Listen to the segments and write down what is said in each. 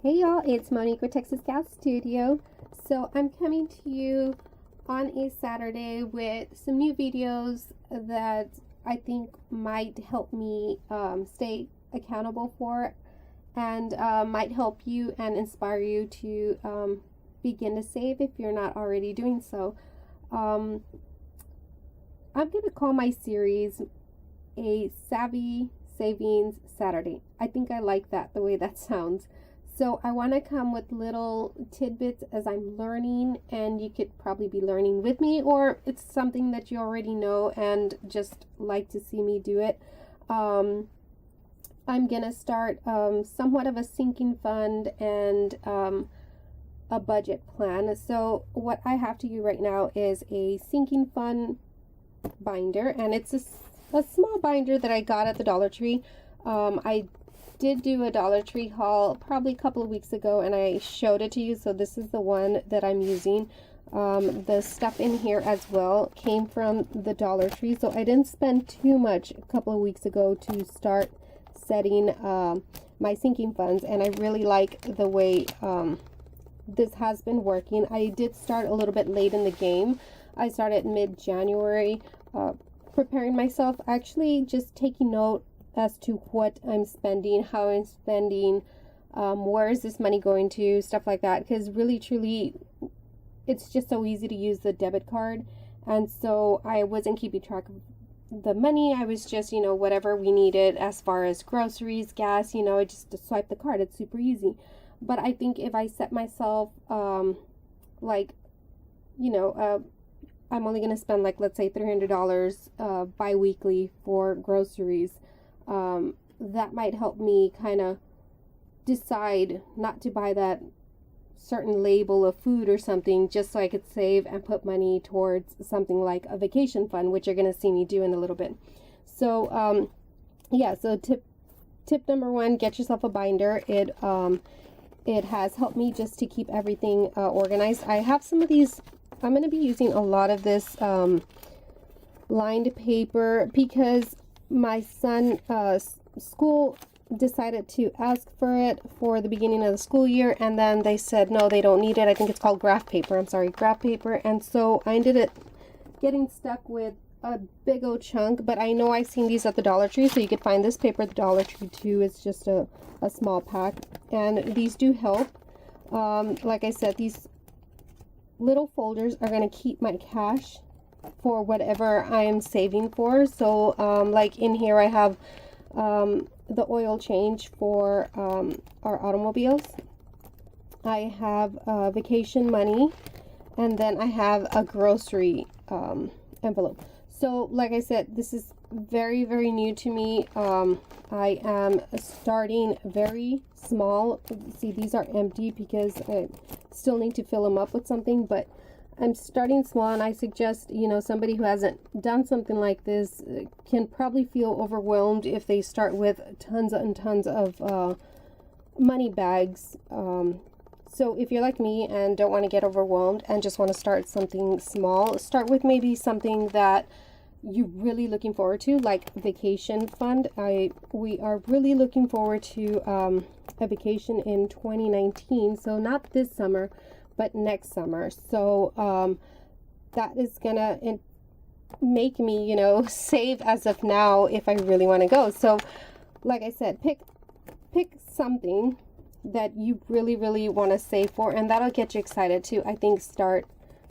Hey y'all, it's Monique with Texas Gal Studio. So I'm coming to you on a Saturday with some new videos that I think might help me stay accountable for and might help you and inspire you to begin to save if you're not already doing so. I'm going to call my series a Savvy Savings Saturday. I think I like that, the way that sounds. So I want to come with little tidbits as I'm learning, and you could probably be learning with me, or it's something that you already know and just like to see me do it. I'm going to start somewhat of a sinking fund and a budget plan. So what I have to do right now is a sinking fund binder, and it's a small binder that I got at the Dollar Tree. I did do a Dollar Tree haul probably a couple of weeks ago, and I showed it to you, so this is the one that I'm using. The stuff in here as well came from the Dollar Tree, so I didn't spend too much a couple of weeks ago to start setting my sinking funds, and I really like the way this has been working. I did start a little bit late in the game. I started mid-January preparing myself, actually just taking note as to what I'm spending, how I'm spending, where is this money going to, stuff like that, because really truly it's just so easy to use the debit card, and so I wasn't keeping track of the money. I was just, whatever we needed as far as groceries, gas, I just swipe the card. It's super easy. But I think if I set myself I'm only going to spend, like, let's say $300 bi-weekly for groceries, that might help me kind of decide not to buy that certain label of food or something, just so I could save and put money towards something like a vacation fund, which you're going to see me do in a little bit. So so tip number one, get yourself a binder. It has helped me just to keep everything organized. I have some of these. I'm going to be using a lot of this lined paper because my son school decided to ask for it for the beginning of the school year, and then they said no, they don't need it. I think it's called graph paper. I'm sorry, graph paper. And so I ended up getting stuck with a big old chunk, but I know I've seen these at the Dollar Tree, so you could find this paper at the Dollar Tree too. It's just a small pack, and these do help. Like I said, these little folders are going to keep my cash for whatever I am saving for. So like in here I have the oil change for our automobiles. I have vacation money, and then I have a grocery envelope. So like I said, this is very, very new to me. I am starting very small. See, these are empty because I still need to fill them up with something, but I'm starting small, and I suggest, somebody who hasn't done something like this can probably feel overwhelmed if they start with tons and tons of money bags. So if you're like me and don't want to get overwhelmed and just want to start something small, start with maybe something that you're really looking forward to, like vacation fund. We are really looking forward to a vacation in 2019, so not this summer, but next summer. So that is gonna make me, save as of now if I really want to go. So like I said, pick something that you really, really want to save for, and that'll get you excited to, I think, start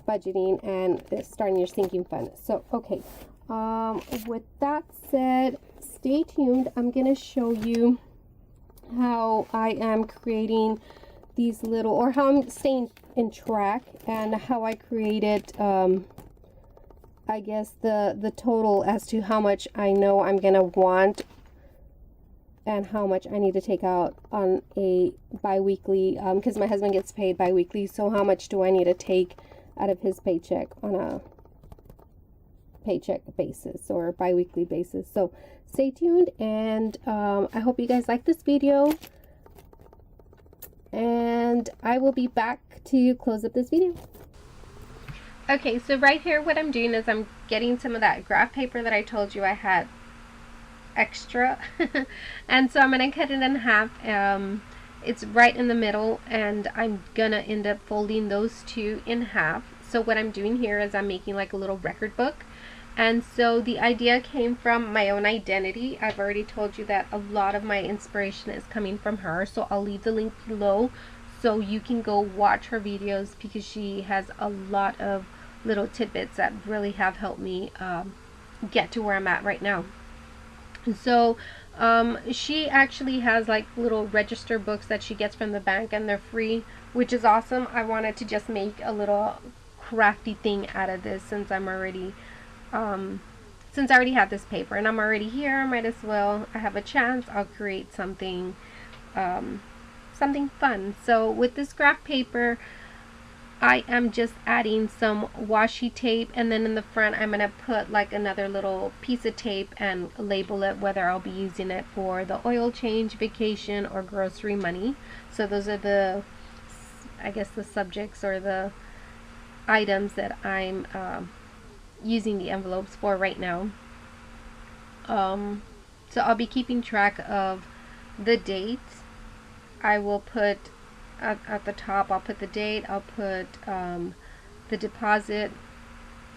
budgeting and starting your sinking fund. So okay, with that said, stay tuned. I'm gonna show you how I am creating these little, or how I'm staying in track, and how I created I guess the total as to how much I know I'm gonna want and how much I need to take out on a bi-weekly, because my husband gets paid bi-weekly, so how much do I need to take out of his paycheck on a paycheck basis or bi-weekly basis. So stay tuned, and I hope you guys like this video, and I will be back to close up this video. Okay, so right here what I'm doing is I'm getting some of that graph paper that I told you I had extra and so I'm going to cut it in half. it's right in the middle, and I'm gonna end up folding those two in half. So what I'm doing here is I'm making like a little record book. And so the idea came from my own identity. I've already told you that a lot of my inspiration is coming from her, so I'll leave the link below so you can go watch her videos, because she has a lot of little tidbits that really have helped me get to where I'm at right now. So she actually has like little register books that she gets from the bank, and they're free, which is awesome. I wanted to just make a little crafty thing out of this, since I'm already since I already have this paper and I'm already here, I might as well, I have a chance, I'll create something something fun. So with this graph paper, I am just adding some washi tape, and then in the front I'm going to put like another little piece of tape and label it whether I'll be using it for the oil change, vacation, or grocery money. So those are the, I guess, the subjects or the items that I'm using the envelopes for right now. So I'll be keeping track of the dates. I will put at the top, I'll put the date, I'll put the deposit,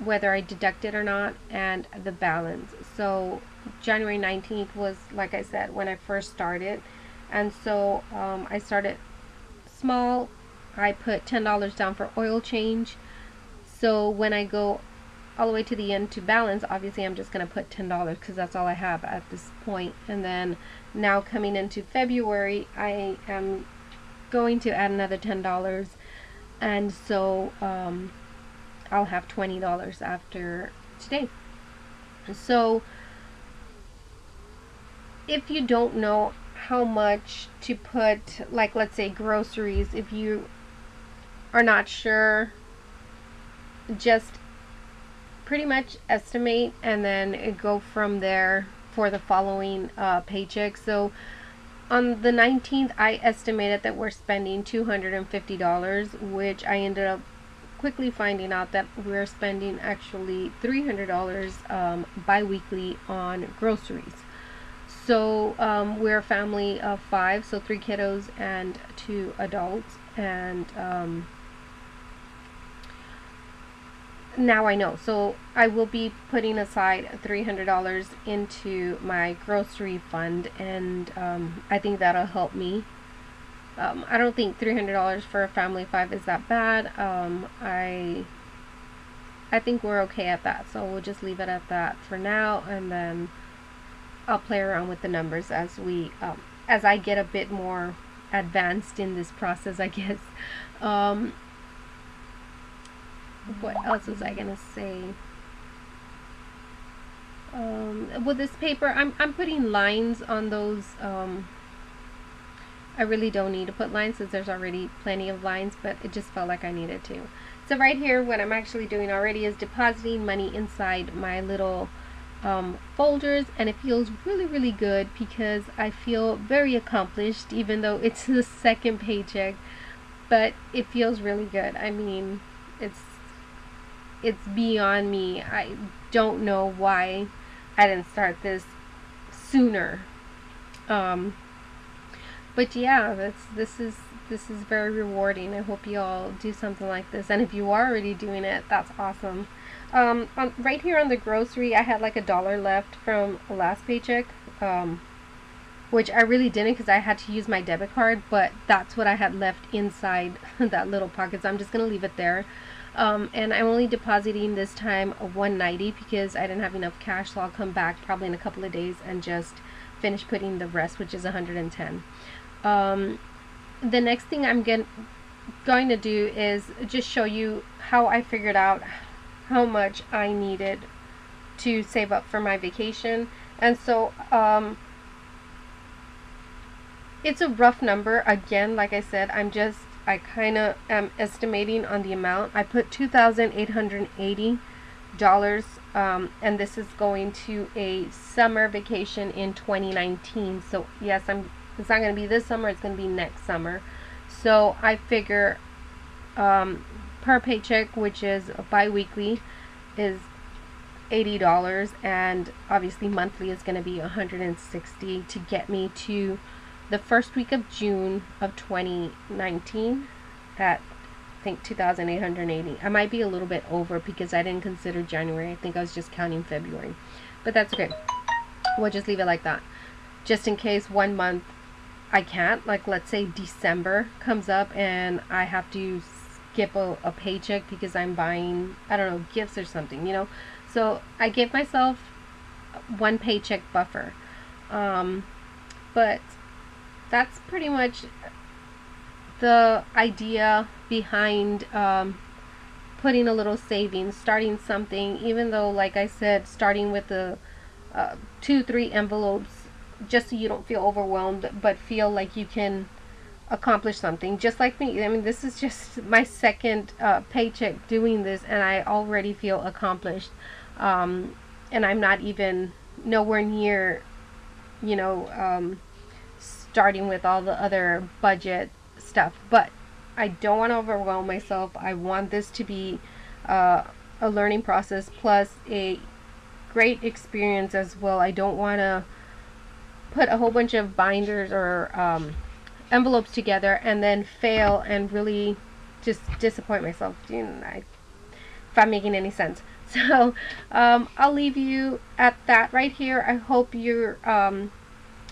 whether I deduct it or not, and the balance. So January 19th was, like I said, when I first started, and so I started small. I put $10 down for oil change. So when I go all the way to the end to balance, obviously I'm just going to put $10 because that's all I have at this point. And then now coming into February, I am going to add another $10, and so I'll have $20 after today. So if you don't know how much to put, like let's say groceries, if you are not sure, just pretty much estimate and then go from there for the following paycheck. So on the 19th, I estimated that we're spending $250, which I ended up quickly finding out that we're spending actually $300 bi-weekly on groceries. So we're a family of 5, so 3 kiddos and 2 adults, and now I know. So I will be putting aside $300 into my grocery fund, and I think that'll help me. I don't think $300 for a family of 5 is that bad. I think we're okay at that, so we'll just leave it at that for now, and then I'll play around with the numbers as we as I get a bit more advanced in this process, I guess. What else was I gonna say? With this paper, I'm putting lines on those. I really don't need to put lines since there's already plenty of lines, but it just felt like I needed to. So right here, what I'm actually doing already is depositing money inside my little folders, and it feels really good because I feel very accomplished, even though it's the second paycheck, but it feels really good. I mean, it's beyond me. I don't know why I didn't start this sooner. But yeah, this is very rewarding. I hope you all do something like this, and if you are already doing it, that's awesome. Right here on the grocery, I had like $1 left from the last paycheck, which I really didn't because I had to use my debit card, but that's what I had left inside that little pocket, so I'm just gonna leave it there. And I'm only depositing this time $190 because I didn't have enough cash, so I'll come back probably in a couple of days and just finish putting the rest, which is $110. The next thing I'm going to do is just show you how I figured out how much I needed to save up for my vacation. And so it's a rough number. Again, like I said, I kind of am estimating on the amount. I put $2,880, and this is going to a summer vacation in 2019. So yes, it's not going to be this summer, it's going to be next summer. So I figure per paycheck, which is bi-weekly, is $80, and obviously monthly is going to be $160 to get me to the first week of June of 2019 at, I think, 2,880. I might be a little bit over because I didn't consider January. I think I was just counting February, but that's okay. We'll just leave it like that, just in case one month I can't, like let's say December comes up and I have to skip a paycheck because I'm buying, I don't know, gifts or something, you know. So I give myself one paycheck buffer. But that's pretty much the idea behind putting a little savings, starting something, even though, like I said, starting with the 2-3 envelopes, just so you don't feel overwhelmed, but feel like you can accomplish something. Just like me, I mean, this is just my second paycheck doing this, and I already feel accomplished. And I'm not even nowhere near, you know, starting with all the other budget stuff. But I don't want to overwhelm myself. I want this to be a learning process plus a great experience as well. I don't want to put a whole bunch of binders or envelopes together and then fail and really just disappoint myself. You know, if I'm making any sense. So I'll leave you at that right here. I hope you're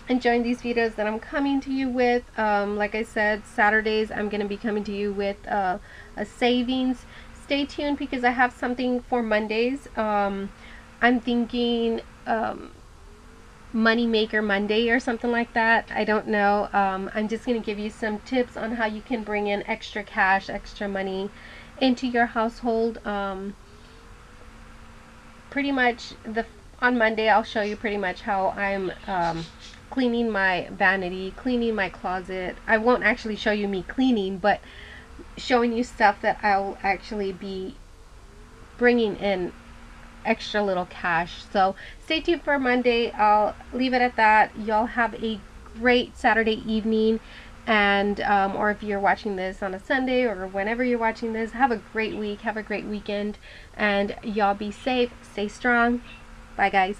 enjoying these videos that I'm coming to you with. Like I said, Saturdays I'm going to be coming to you with a savings. Stay tuned because I have something for Mondays. I'm thinking Money Maker Monday or something like that. I don't know. I'm just going to give you some tips on how you can bring in extra cash, extra money into your household. Pretty much on Monday I'll show you pretty much how I'm cleaning my vanity, cleaning my closet. I won't actually show you me cleaning, but showing you stuff that I'll actually be bringing in extra little cash. So stay tuned for Monday. I'll leave it at that. Y'all have a great Saturday evening, and or if you're watching this on a Sunday or whenever you're watching this, have a great week, have a great weekend, and y'all be safe, stay strong. Bye guys.